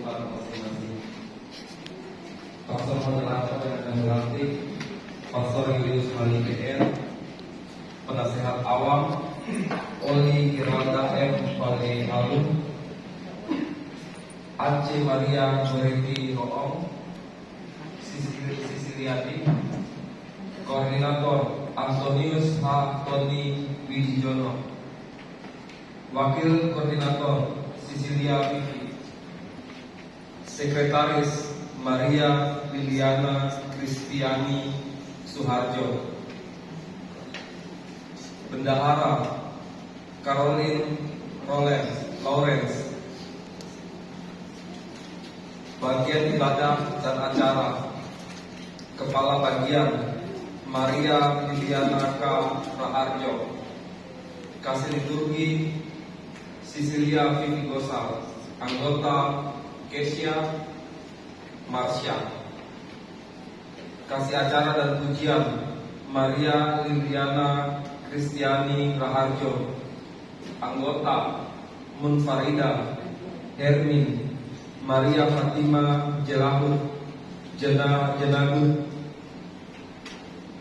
tempat masing-masing. Pastor moderator yang akan dilantik Pastor Julius Mali PR, penasehat awam Oli Giralda M. Vale Alun, Aceh Maria Mereti Roong, Sisiliadi, Koordinator Antonius H. Tony Widijono, Wakil Koordinator Sisilia Vivi, Sekretaris Maria Liliana Kristiani Suharjo, Bendahara Caroline Lawrence, Bagian Ibadah dan Acara Kepala Bagian Maria Liliana K. Raharjo, Kasih Liturgi Sisilia Vivi Gosal, Anggota Kesia Marsha, Kasih Acara dan Pujian Maria Liliana Kristiani Raharjo, Anggota Munfarida Hermin Maria Fatima Jelahu Jenagut,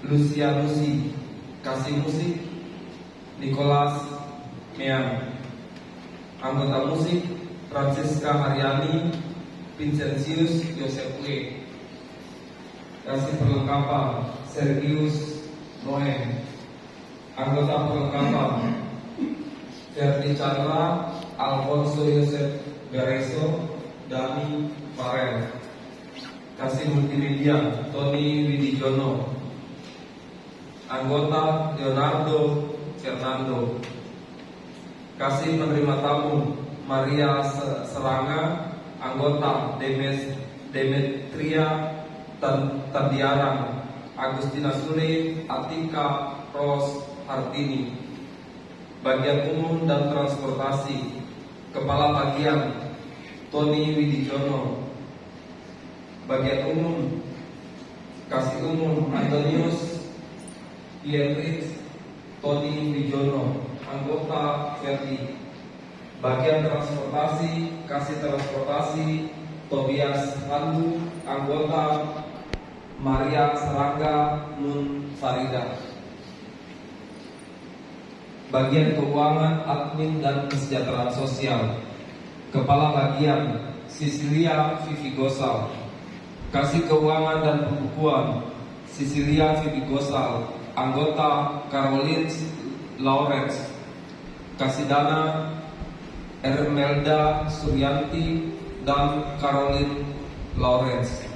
Lucia Lucy Kasih Musik Nicholas Meang, Anggota Musik Francisca Haryani Vincentius Yosef W. Kasih Perlengkapan Sergius Noem, Anggota Perlengkapan Ferdi Chandra Alfonso Yosef Bereso Dani Farel. Kasih Multimedia Tony Widijono, Anggota Leonardo Fernando. Kasih Penerima Tamu Maria Seranga, Anggota Demetria Tandiana, Agustina Sule, Atika Ros Hartini. Bagian Umum dan Transportasi Kepala Bagian Tony Widijono. Bagian Umum Kasih Umum Antonius Pietris Tony Wijono, Anggota Ferdi. Bagian Transportasi Kasih Transportasi Tobias Pandu, Anggota Maria Serangga Nun Farida. Bagian Keuangan, Admin dan Kesejahteraan Sosial Kepala Bagian Sisilia Vivi Gosal. Kasih Keuangan dan Pembukuan Sisilia Vivi Gosal, Anggota Caroline Lawrence. Kasih Dana Ermelda Suryanti dan Caroline Lawrence.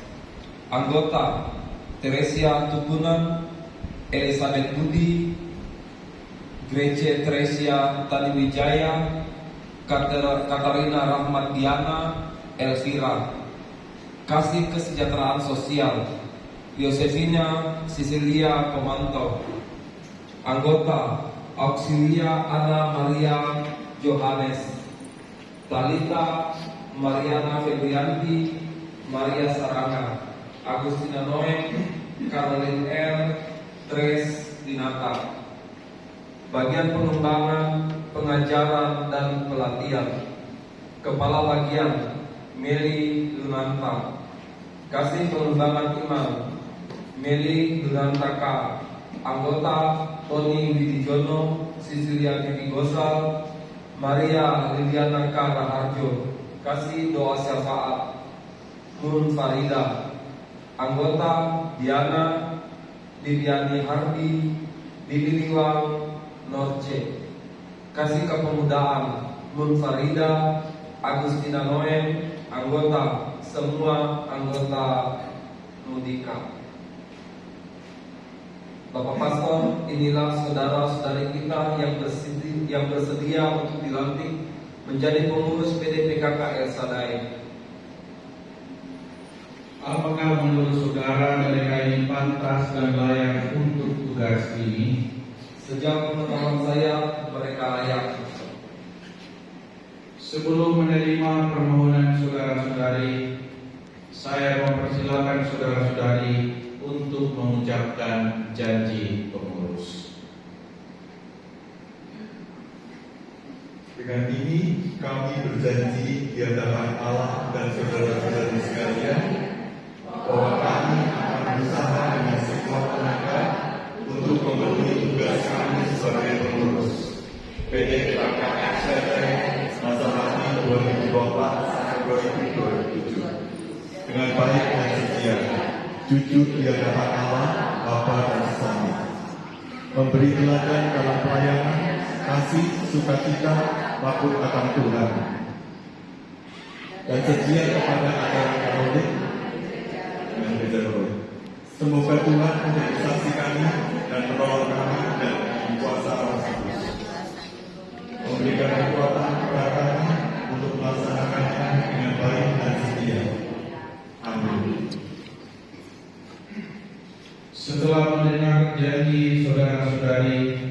Anggota Teresia Tukunan, Elizabeth Budi, Grece Tresia Taniwijaya, Katarina Rahmat Diana, Elvira. Kasih Kesejahteraan Sosial Yosefina Sisilia Pemanto. Anggota Auxilia Ana Maria Johannes, Talita Mariana Febrianti, Maria Saranga, Agustina Noem, Caroline R, Tres Dinata. Bagian Pengembangan, Pengajaran dan Pelatihan Kepala Bagian Meli Lunanta. Kasih Pengembangan Iman Meli Lunanta K. Anggota Tony Widijono, Sisilia Vivi Gosal, Maria Liliana K. Raharjo. Kasih Doa Syafaat Nun Farida. Anggota Diana Viviani Hardi, Dililiwang Norce. Kasih Kepemudaan Nun Farida, Agustina Noem. Anggota semua anggota Mudika. Bapak Pastor, inilah saudara-saudari kita yang bersedia untuk dilantik menjadi pengurus PDPKK El Sadai. Apakah menurut saudara mereka ini pantas dan layak untuk tugas ini? Sejak pengetahuan saya, mereka layak. Sebelum menerima permohonan saudara-saudari, saya mempersilakan saudara-saudari untuk mengucapkan janji pengurus. Dengan ini kami berjanji di hadapan Allah dan saudara 2027 dengan baik dan setia, jujur di hadapan Allah, Bapa dan sesama, memberi teladan dalam pelayanan, kasih, sukacita, takut akan Tuhan, dan setia kepada ajaran Katolik dan gereja Katolik. Semoga Tuhan menjadi saksi kami dan menolong kami dan kuasa Roh Kudus, memberikan kekuatan kepada kami untuk melaksanakannya dengan baik dan setia. Amin. Setelah mendengar janji saudara-saudari,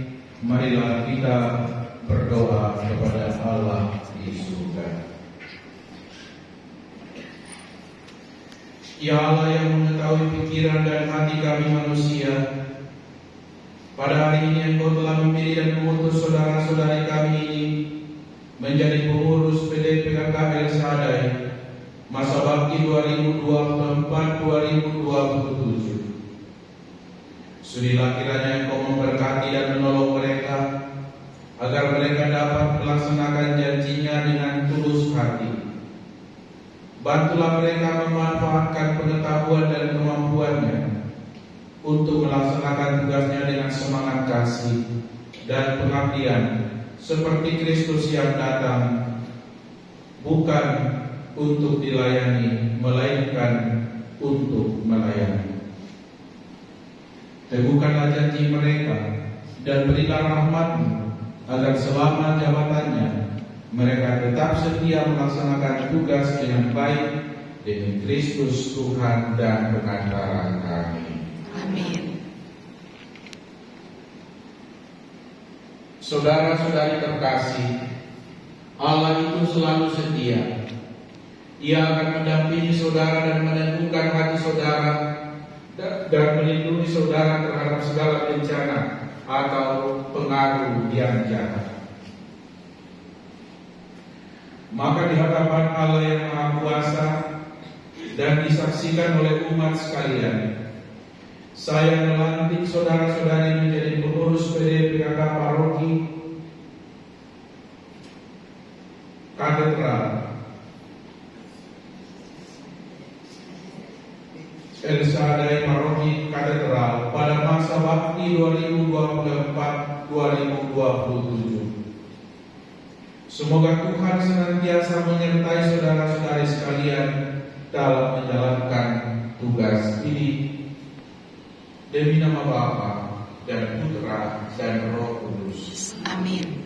marilah kita berdoa kepada Allah di surga. Ya Allah yang mengetahui pikiran dan hati kami manusia, pada hari ini Engkau telah memilih dan mengutus saudara-saudari kami ini menjadi pengurus PD PKK El Shaddai masa bakti 2024-2027. Sudilah kiranya Engkau memberkati dan menolong mereka agar mereka dapat melaksanakan janjinya dengan tulus hati. Bantulah mereka memanfaatkan pengetahuan dan kemampuannya untuk melaksanakan tugasnya dengan semangat kasih dan pengabdian seperti Kristus yang datang bukan untuk dilayani, melainkan untuk melayani. Teguhkanlah janji mereka dan berilah rahmat-Mu agar selama jabatannya mereka tetap setia melaksanakan tugas dengan baik demi Kristus Tuhan dan pengantara kami. Amin. Saudara-saudari terkasih, Allah itu selalu setia. Ia akan mendampingi saudara dan meneguhkan hati saudara dan melindungi saudara terhadap segala bencana atau pengaruh yang jahat. Maka di hadapan Allah yang Maha Kuasa dan disaksikan oleh umat sekalian, saya melantik saudara-saudari menjadi pengurus PD PKK Paroki Katedral El Shaddai Paroki Katedral pada masa bakti 2024-2027. Semoga Tuhan senantiasa menyertai saudara-saudari sekalian dalam menjalankan tugas ini demi nama Bapa dan Putra dan Roh Kudus. Amin.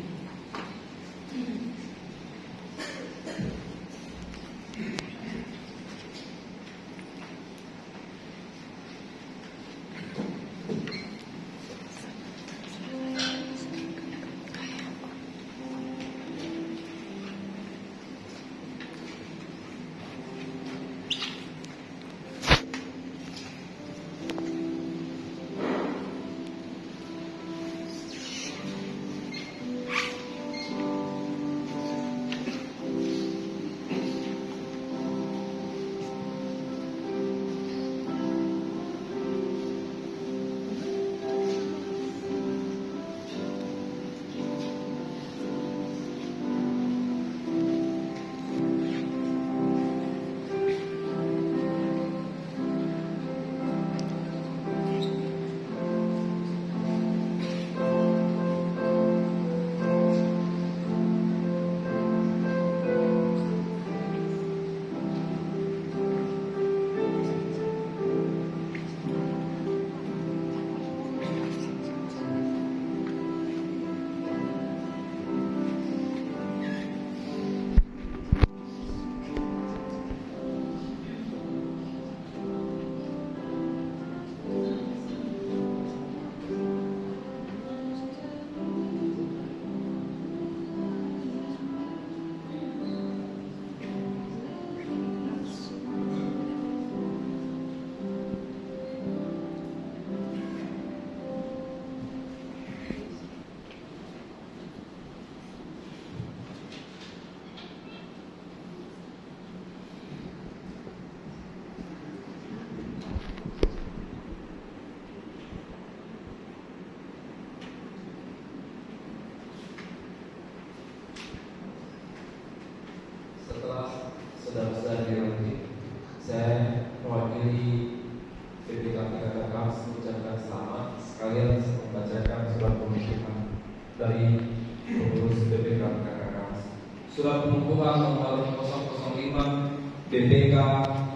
pengukuhan nomor 005 BPK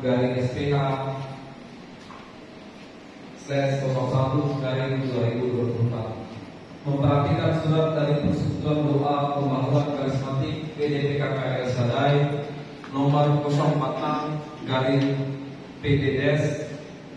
garing SPH /01/2024 memperhatikan surat dari Persekutuan Doa Pembaharuan Karismatik PDPKK El Shaddai nomor 046 garing PDDes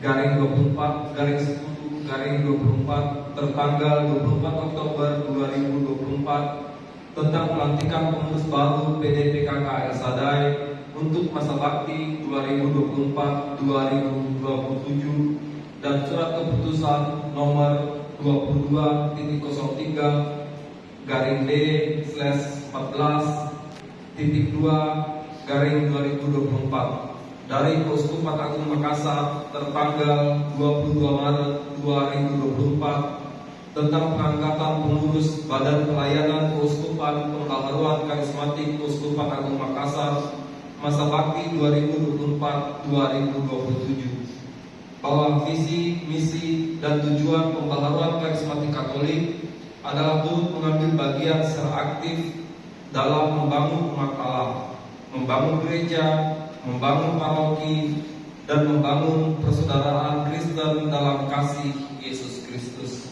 garing 24 garing 10 garing 24 tertanggal 24 Oktober 2024 tentang pelantikan pengurus baru PDPKK El Shaddai untuk masa bakti 2024-2027 dan surat keputusan nomor 22.03 garing D/14.2 dari Keuskupan Agung Makassar tertanggal 22 Maret 2024 tentang pengangkatan pengurus Badan Pelayanan Keuskupan Pembaharuan Karismatik Keuskupan Agung Makassar masa bakti 2024-2027 bahwa visi, misi, dan tujuan pembaharuan karismatik Katolik adalah turut mengambil bagian secara aktif dalam membangun umat Allah, membangun gereja, membangun paroki, dan membangun persaudaraan Kristen dalam kasih Yesus Kristus.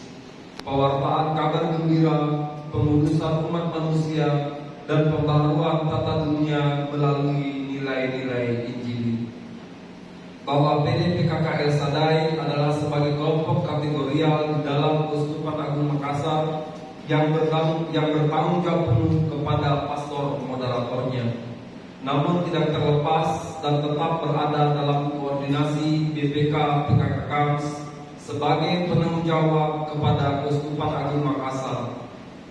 Pewartaan kabar gembira, pengudusan umat manusia, dan pembaharuan tata dunia melalui nilai-nilai Injil. Bahwa PDPKK El Shaddai adalah sebagai kelompok kategorial di dalam Keuskupan Agung Makassar yang bertanggung jawab penuh kepada pastor moderatornya, namun tidak terlepas dan tetap berada dalam koordinasi BPK PKK KAMS sebagai penanggung jawab kepada Keuskupan Agung Makassar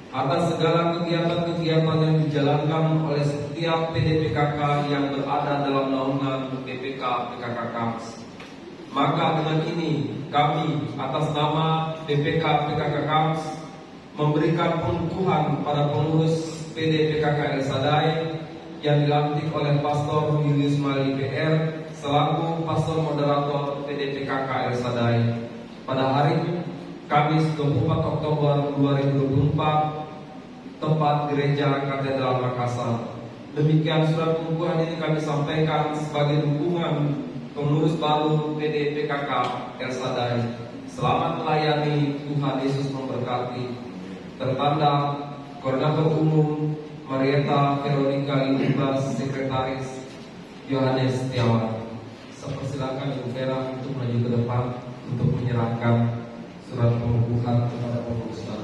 atas segala kegiatan-kegiatan yang dijalankan oleh setiap PDPKK yang berada dalam naungan BPK PKK KAMS. Maka dengan ini kami atas nama BPK PKK KAMS memberikan pengukuhan pada pengurus PDPKK El Shaddai yang dilantik oleh Pastor Julius Mali PR selaku pastor moderator PDPKK El Shaddai pada hari Kamis 24 Oktober 2024 tempat Gereja Katedral Makassar. Demikian surat pengukuhan ini kami sampaikan sebagai dukungan pengurus baru PDPKK El Shaddai. Selamat melayani, Tuhan Yesus memberkati. Tertanda Koordinator Umum Marieta Veronica Libas, Sekretaris Yohanes Setiawan. Saya persilakan Ibu Vera untuk maju ke depan untuk menyerahkan surat pengukuhan kepada pengurus baru.